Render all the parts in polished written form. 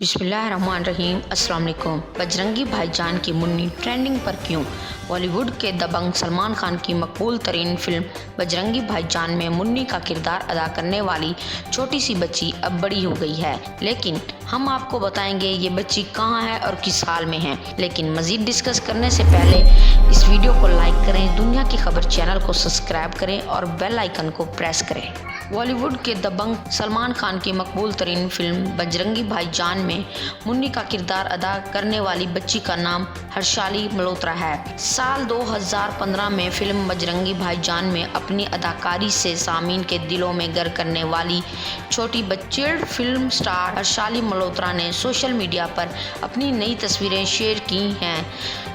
बिस्मिल्लाहिर्रहमानिर्रहीम। अस्सलाम वालेकुम। बजरंगी भाईजान की मुन्नी ट्रेंडिंग पर क्यों? बॉलीवुड के दबंग सलमान खान की मकबूल तरीन फिल्म बजरंगी भाईजान में मुन्नी का किरदार अदा करने वाली छोटी सी बच्ची अब बड़ी हो गई है, लेकिन हम आपको बताएंगे ये बच्ची कहाँ है और किस हाल में है। लेकिन मजीद डिस्कस करने से पहले इस वीडियो को लाइक करें, दुनिया की खबर चैनल को सब्सक्राइब करें और बेल आइकन को प्रेस करें। बॉलीवुड के दबंग सलमान खान की मकबूल तरीन फिल्म बजरंगी भाईजान में मुन्नी का किरदार अदा करने वाली बच्ची का नाम हर्षाली मल्होत्रा है। साल 2015 में फिल्म बजरंगी भाईजान में अपनी अदाकारी से सामीन के दिलों में घर करने वाली छोटी बच्ची फिल्म स्टार हर्षाली मल्होत्रा ने सोशल मीडिया पर अपनी नई तस्वीरें शेयर की हैं,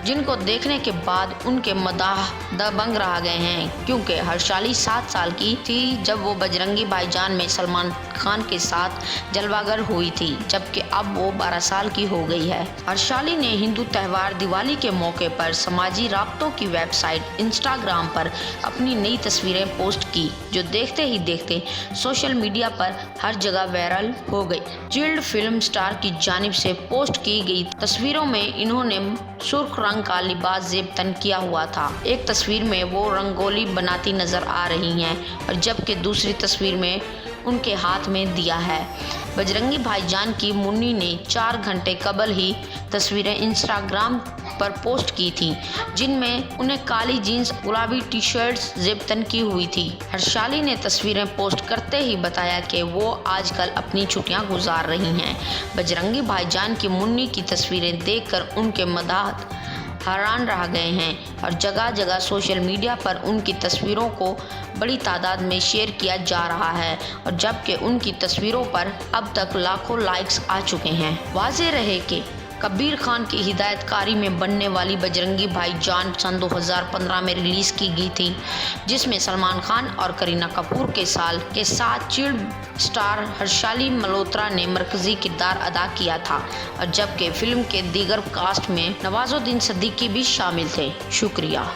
जिनको देखने के बाद उनके मदाह दबंग रह गए हैं, क्योंकि हर्षाली 7 साल की थी जब वो बजरंगी भाईजान में सलमान खान के साथ जलवागर हुई थी, जबकि अब वो 12 साल की हो गई है। हर्षाली ने हिंदू त्यौहार दिवाली के मौके पर समाजी राब्तों की वेबसाइट इंस्टाग्राम पर अपनी नई तस्वीरें पोस्ट की, जो देखते ही देखते सोशल मीडिया पर हर जगह वायरल हो गई। चिल्ड फिल्म स्टार की जानिब से पोस्ट की गई तस्वीरों में इन्होंने सुर्ख रंग का लिबास जेब तन किया हुआ था। एक तस्वीर में वो रंगोली बनाती नजर आ रही हैं और जबकि दूसरी तस्वीर में उनके हाथ में दिया है। बजरंगी भाईजान की मुन्नी ने 4 घंटे कबल ही तस्वीरें इंस्टाग्राम पर पोस्ट की थी, जिनमें उन्हें काली जीन्स गुलाबी टी शर्ट्स जेबतन की हुई थी। हर्षाली ने तस्वीरें पोस्ट करते ही बताया कि वो आजकल अपनी छुट्टियां गुजार रही हैं। बजरंगी भाईजान की मुन्नी की तस्वीरें देखकर उनके मदाह हैरान रह गए हैं और जगह जगह सोशल मीडिया पर उनकी तस्वीरों को बड़ी तादाद में शेयर किया जा रहा है, और जबकि उनकी तस्वीरों पर अब तक लाखों लाइक्स आ चुके हैं। वाज़ेह रहे कि कबीर खान की हिदायतकारी में बनने वाली बजरंगी भाईजान सन 2015 में रिलीज की गई थी, जिसमें सलमान खान और करीना कपूर के साथ चिल्ड स्टार हर्षाली मल्होत्रा ने मरकजी किरदार अदा किया था, और जबकि फिल्म के दीगर कास्ट में नवाजुद्दीन सिद्दीकी भी शामिल थे। शुक्रिया।